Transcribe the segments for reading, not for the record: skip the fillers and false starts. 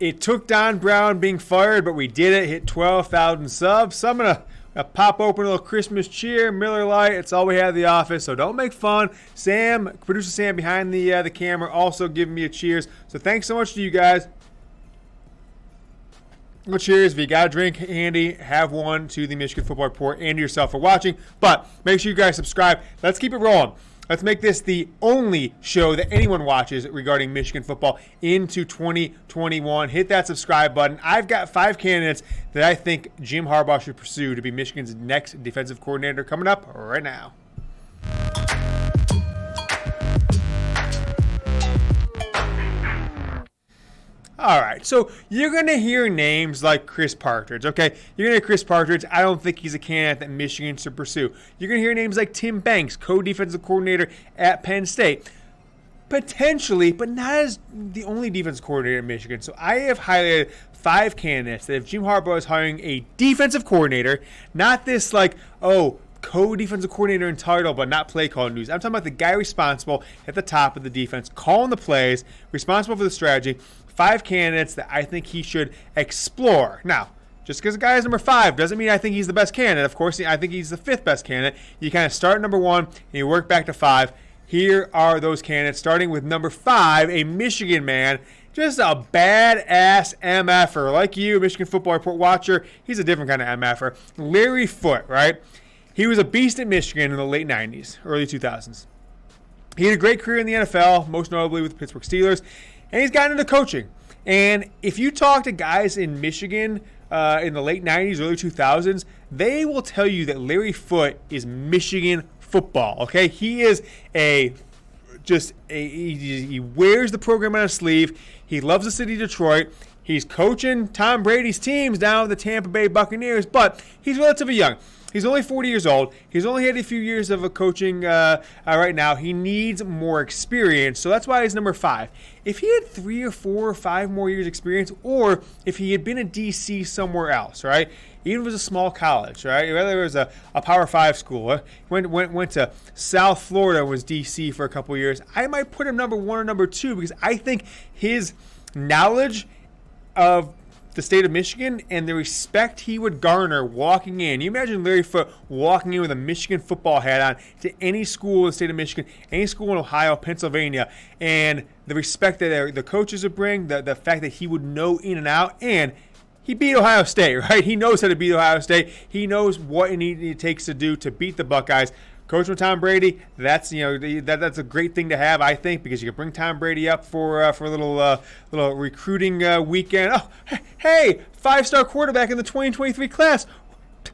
It took Don Brown being fired, but we did it. Hit 12,000 subs. So I'm going to pop open a little Christmas cheer, Miller Lite. It's all we have at the office, so don't make fun. Sam, producer Sam behind the camera, also giving me a cheers. So thanks so much to you guys. Well, cheers. If you got a drink handy, have one to the Michigan Football Report and to yourself for watching. But make sure you guys subscribe. Let's keep it rolling. Let's make this the only show that anyone watches regarding Michigan football into 2021. Hit that subscribe button. I've got 5 candidates that I think Jim Harbaugh should pursue to be Michigan's next defensive coordinator coming up right now. All right, so you're going to hear names like Chris Partridge, okay? You're going to hear Chris Partridge. I don't think he's a candidate that Michigan should pursue. You're going to hear names like Tim Banks, co-defensive coordinator at Penn State. Potentially, but not as the only defense coordinator in Michigan. So I have highlighted 5 candidates that if Jim Harbaugh is hiring a defensive coordinator, not this like, co-defensive coordinator in title, but not play calling news. I'm talking about the guy responsible at the top of the defense, calling the plays, responsible for the strategy. 5 candidates that I think he should explore. Now, just because a guy is number 5 doesn't mean I think he's the best candidate. Of course, I think he's the 5th best candidate. You kind of start at number 1 and you work back to 5. Here are those candidates, starting with number 5, a Michigan man, just a badass MFer. Like you, Michigan Football Report watcher, he's a different kind of MFer. Larry Foote, right? He was a beast at Michigan in the late 90s, early 2000s. He had a great career in the NFL, most notably with the Pittsburgh Steelers. And he's gotten into coaching. And if you talk to guys in Michigan in the late 90s, early 2000s, they will tell you that Larry Foote is Michigan football. Okay, he is he wears the program on his sleeve. He loves the city of Detroit. He's coaching Tom Brady's teams down with the Tampa Bay Buccaneers, but he's relatively young. He's only 40 years old. He's only had a few years of coaching right now. He needs more experience, so that's why he's number 5. If he had 3 or 4 or 5 more years experience, or if he had been a DC somewhere else, right? Even if it was a small college, right? Whether it was a Power 5 school, went to South Florida, was DC for a couple years, I might put him number 1 or number 2 because I think his knowledge of the state of Michigan and the respect he would garner walking in. You imagine Larry Foote walking in with a Michigan football hat on to any school in the state of Michigan, any school in Ohio, Pennsylvania, and the respect that the coaches would bring, the fact that he would know in and out, and he beat Ohio State, right? He knows how to beat Ohio State. He knows what it takes to do to beat the Buckeyes. Coach with Tom Brady, that's that's a great thing to have, I think, because you can bring Tom Brady up for a little recruiting weekend. Oh, hey, 5-star quarterback in the 2023 class.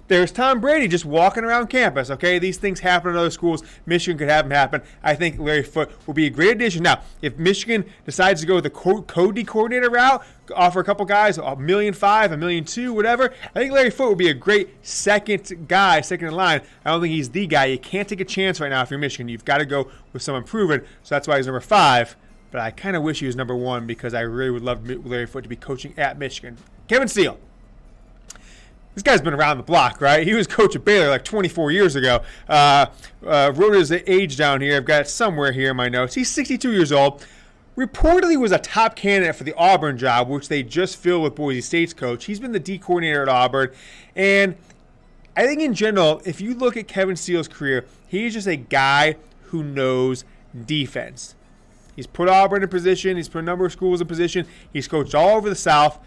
There's Tom Brady just walking around campus, okay? These things happen in other schools. Michigan could have them happen. I think Larry Foote will be a great addition. Now, if Michigan decides to go the Cody coordinator route, offer a couple guys $1.5 million, $1.2 million, whatever, I think Larry Foote will be a great second in line. I don't think he's the guy. You can't take a chance right now if you're Michigan. You've got to go with someone proven, so that's why he's number 5. But I kind of wish he was number 1 because I really would love Larry Foote to be coaching at Michigan. Kevin Steele. This guy's been around the block, right? He was coach at Baylor like 24 years ago. Wrote his age down here. I've got it somewhere here in my notes. He's 62 years old. Reportedly was a top candidate for the Auburn job, which they just filled with Boise State's coach. He's been the D coordinator at Auburn. And I think in general, if you look at Kevin Steele's career, he's just a guy who knows defense. He's put Auburn in position. He's put a number of schools in position. He's coached all over the South.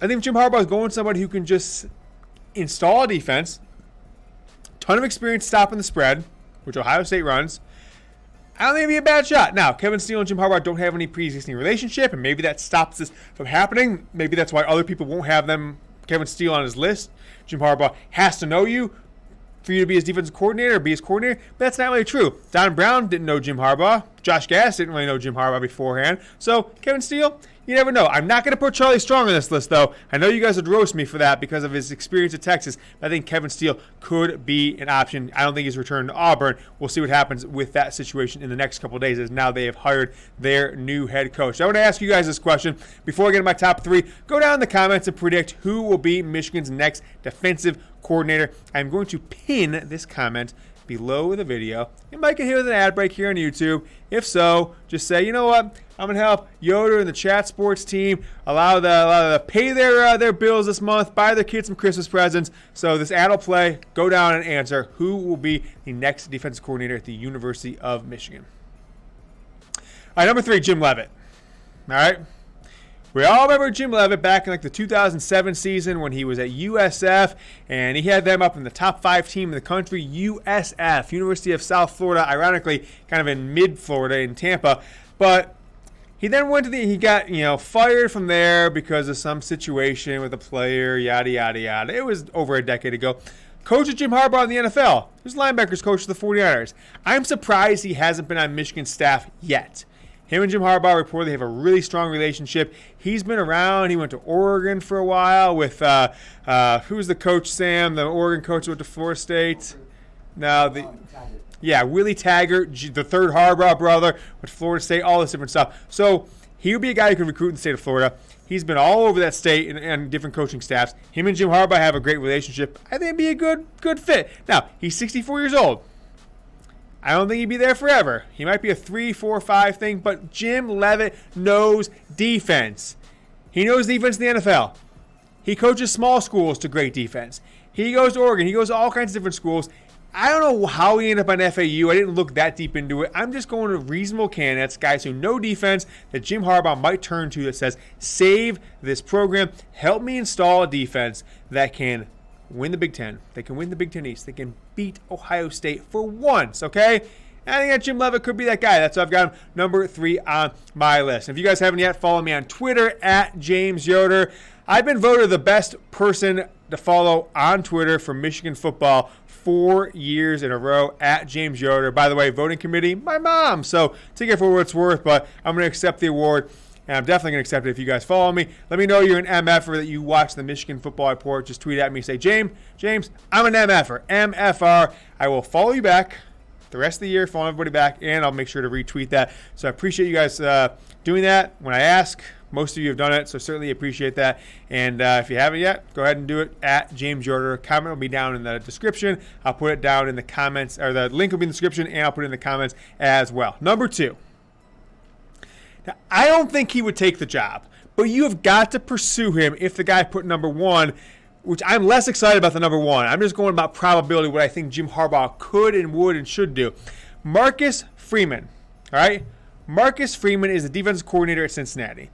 I think Jim Harbaugh is going somebody who can just install a defense, ton of experience stopping the spread, which Ohio State runs. I don't think it'd be a bad shot. Now, Kevin Steele and Jim Harbaugh don't have any pre-existing relationship, and maybe that stops this from happening. Maybe that's why other people won't have Kevin Steele on his list. Jim Harbaugh has to know you for you to be his defensive coordinator or be his coordinator, but that's not really true. Don Brown didn't know Jim Harbaugh. Josh Gass didn't really know Jim Harbaugh beforehand. So, Kevin Steele, you never know. I'm not going to put Charlie Strong on this list, though. I know you guys would roast me for that because of his experience at Texas. I think Kevin Steele could be an option. I don't think he's returned to Auburn. We'll see what happens with that situation in the next couple of days as now they have hired their new head coach. I want to ask you guys this question. Before I get to my top 3, go down in the comments and predict who will be Michigan's next defensive coordinator. I'm going to pin this comment below the video. You might get hit with an ad break here on YouTube. If so, just say, you know what? I'm going to help Yoder and the Chat Sports team allow the pay their bills this month, buy their kids some Christmas presents. So this ad will play. Go down and answer who will be the next defensive coordinator at the University of Michigan. All right, number 3, Jim Leavitt. All right. We all remember Jim Leavitt back in like the 2007 season when he was at USF, and he had them up in the top 5 team in the country, USF, University of South Florida, ironically kind of in mid-Florida in Tampa. But he then he got fired from there because of some situation with a player, yada, yada, yada. It was over a decade ago. Coach of Jim Harbaugh in the NFL. He was linebackers coach of the 49ers. I'm surprised he hasn't been on Michigan's staff yet. Him and Jim Harbaugh reportedly have a really strong relationship. He's been around. He went to Oregon for a while with who's the coach, Sam? The Oregon coach who went to Florida State. Willie Taggart, the third Harbaugh brother, went to Florida State, all this different stuff. So he would be a guy who could recruit in the state of Florida. He's been all over that state and different coaching staffs. Him and Jim Harbaugh have a great relationship. I think it'd be a good fit. Now, he's 64 years old. I don't think he'd be there forever. He might be a 3, 4, 5 thing, but Jim Leavitt knows defense. He knows defense in the NFL. He coaches small schools to great defense. He goes to Oregon. He goes to all kinds of different schools. I don't know how he ended up on FAU. I didn't look that deep into it. I'm just going to reasonable candidates, guys who know defense that Jim Harbaugh might turn to that says, save this program. Help me install a defense that can win the Big Ten. They can win the Big Ten East. They can beat Ohio State for once, okay? And I think that Jim Leavitt could be that guy. That's why I've got him number 3 on my list. If you guys haven't yet, follow me on Twitter at James Yoder. I've been voted the best person to follow on Twitter for Michigan football 4 years in a row at James Yoder. By the way, voting committee, my mom. So take it for what it's worth, but I'm going to accept the award. And I'm definitely going to accept it if you guys follow me. Let me know you're an MFer, that you watch the Michigan Football Report. Just tweet at me. Say, James, I'm an MFer. MFR. I will follow you back the rest of the year, follow everybody back, and I'll make sure to retweet that. So I appreciate you guys doing that when I ask. Most of you have done it, so certainly appreciate that. And if you haven't yet, go ahead and do it at James Yoder. Comment will be down in the description. I'll put it down in the comments, or the link will be in the description, and I'll put it in the comments as well. Number 2. Now, I don't think he would take the job, but you have got to pursue him if the guy put number 1, which I'm less excited about the number 1. I'm just going about probability, what I think Jim Harbaugh could and would and should do. Marcus Freeman, all right? Marcus Freeman is the defensive coordinator at Cincinnati.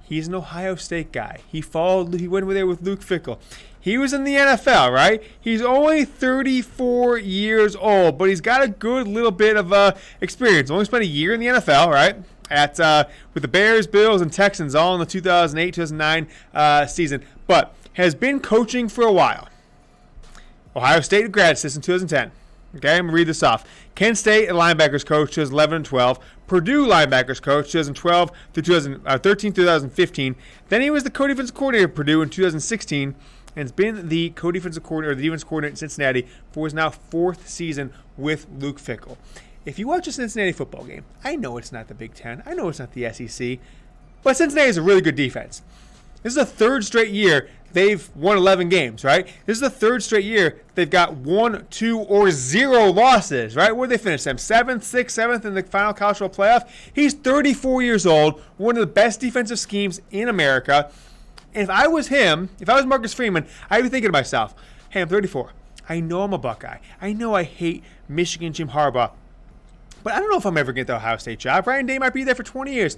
He's an Ohio State guy. He went there with Luke Fickell. He was in the NFL, right? He's only 34 years old, but he's got a good little bit of experience. Only spent a year in the NFL, right? With the Bears, Bills, and Texans all in the 2008-2009 season, but has been coaching for a while. Ohio State grad assistant 2010. Okay, I'm going to read this off. Kent State linebackers coach 2011 and 12. Purdue linebackers coach 2012 through 2013 2015. Then he was the co-defensive coordinator at Purdue in 2016 and has been the co-defensive coordinator, or the defensive coordinator in Cincinnati for his now 4th season with Luke Fickell. If you watch a Cincinnati football game, I know it's not the Big Ten. I know it's not the SEC. But Cincinnati is a really good defense. This is the 3rd straight year they've won 11 games, right? This is the 3rd straight year they've got 1, 2, or 0 losses, right? Where did they finish them? 7th, 6th, 7th in the final college football playoff. He's 34 years old, one of the best defensive schemes in America. And if I was him, if I was Marcus Freeman, I'd be thinking to myself, hey, I'm 34. I know I'm a Buckeye. I know I hate Michigan Jim Harbaugh. But I don't know if I'm ever going to get the Ohio State job. Ryan Day might be there for 20 years.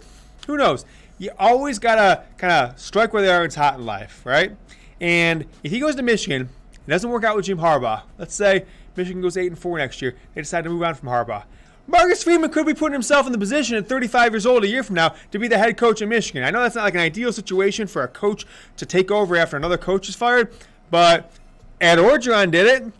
Who knows? You always got to kind of strike where the iron's hot in life, right? And if he goes to Michigan, it doesn't work out with Jim Harbaugh. Let's say Michigan goes 8-4 next year. They decide to move on from Harbaugh. Marcus Freeman could be putting himself in the position at 35 years old a year from now to be the head coach of Michigan. I know that's not like an ideal situation for a coach to take over after another coach is fired, but Ed Orgeron did it.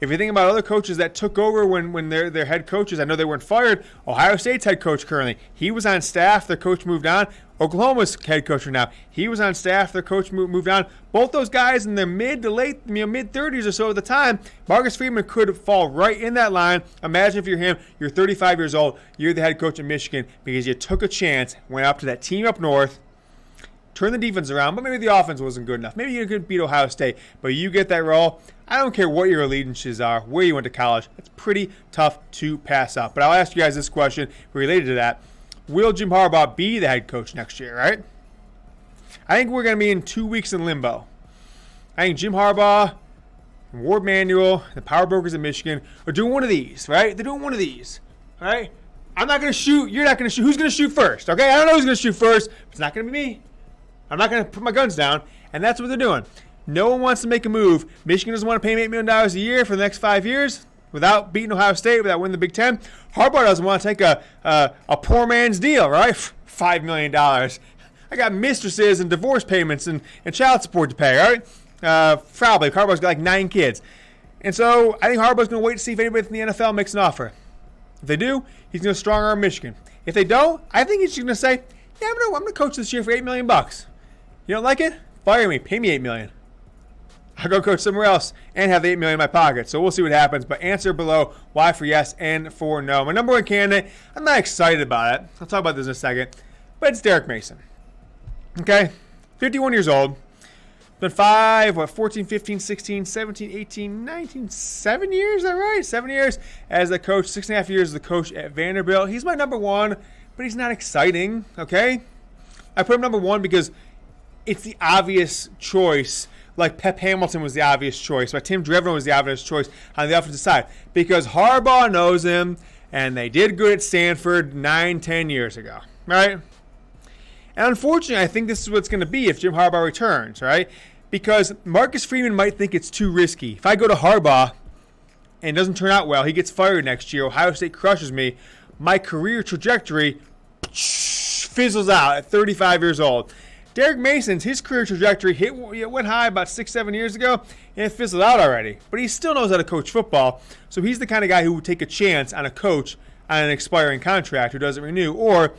If you think about other coaches that took over when their head coaches, I know they weren't fired. Ohio State's head coach currently, he was on staff. Their coach moved on. Oklahoma's head coach now, he was on staff. Their coach moved on. Both those guys in their mid 30s or so at the time. Marcus Freeman could fall right in that line. Imagine if you're him, you're 35 years old, you're the head coach of Michigan because you took a chance, went up to that team up north, turn the defense around, but maybe the offense wasn't good enough. Maybe you could beat Ohio State, but you get that role. I don't care what your allegiances are, where you went to college. It's pretty tough to pass up. But I'll ask you guys this question related to that. Will Jim Harbaugh be the head coach next year, right? I think we're going to be in 2 weeks in limbo. I think Jim Harbaugh and Ward Manuel, the power brokers in Michigan, are doing one of these, right? They're doing one of these, right? I'm not going to shoot. You're not going to shoot. Who's going to shoot first, okay? I don't know who's going to shoot first. But it's not going to be me. I'm not going to put my guns down, and that's what they're doing. No one wants to make a move. Michigan doesn't want to pay him $8 million a year for the next 5 years without beating Ohio State, without winning the Big Ten. Harbaugh doesn't want to take a poor man's deal, right? $5 million. I got mistresses and divorce payments and child support to pay, right? Probably. Harbaugh's got like 9 kids. And so I think Harbaugh's going to wait to see if anybody from the NFL makes an offer. If they do, he's going to strong arm Michigan. If they don't, I think he's just going to say, yeah, I'm going to coach this year for $8 million. You don't like it? Fire me. Pay me $8 million. I'll go coach somewhere else and have the $8 million in my pocket. So we'll see what happens. But answer below why for yes and for no. My number one candidate, I'm not excited about it. I'll talk about this in a second. But it's Derek Mason. Okay? 51 years old. Been 14, 15, 16, 17, 18, 19, 7 years, is that right? 7 years as a coach, 6.5 years as a coach at Vanderbilt. He's my number one, but he's not exciting, okay? I put him number one because it's the obvious choice, like Pep Hamilton was the obvious choice, like Tim Drevno was the obvious choice on the offensive side, because Harbaugh knows him, and they did good at Stanford 9-10 years ago, right? And unfortunately, I think this is what it's going to be if Jim Harbaugh returns, right? Because Marcus Freeman might think it's too risky. If I go to Harbaugh and it doesn't turn out well, he gets fired next year, Ohio State crushes me, my career trajectory fizzles out at 35 years old. Derek Mason's, his career trajectory went high about 6-7 years ago, and it fizzled out already. But he still knows how to coach football, so he's the kind of guy who would take a chance on a coach on an expiring contract who doesn't renew, or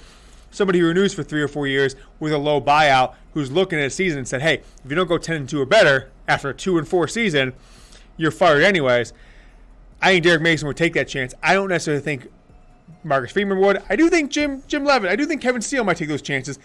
somebody who renews for 3 or 4 years with a low buyout who's looking at a season and said, hey, if you don't go 10-2 or better after a 2-4 season, you're fired anyways. I think Derek Mason would take that chance. I don't necessarily think Marcus Freeman would. I do think Jim Leavitt. I do think Kevin Steele might take those chances.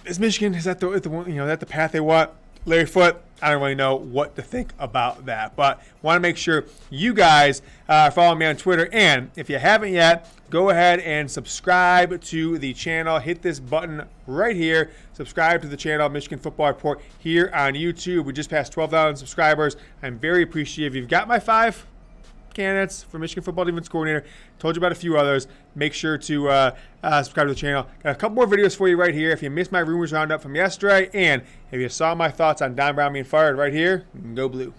Is Michigan, is that the path they want? Larry Foote, I don't really know what to think about that. But want to make sure you guys are following me on Twitter. And if you haven't yet, go ahead and subscribe to the channel. Hit this button right here. Subscribe to the channel, Michigan Football Report, here on YouTube. We just passed 12,000 subscribers. I'm very appreciative. You've got my 5 candidates for Michigan Football Defense Coordinator. Told you about a few others. Make sure to subscribe to the channel. Got a couple more videos for you right here. If you missed my rumors roundup from yesterday, and if you saw my thoughts on Don Brown being fired right here, go blue.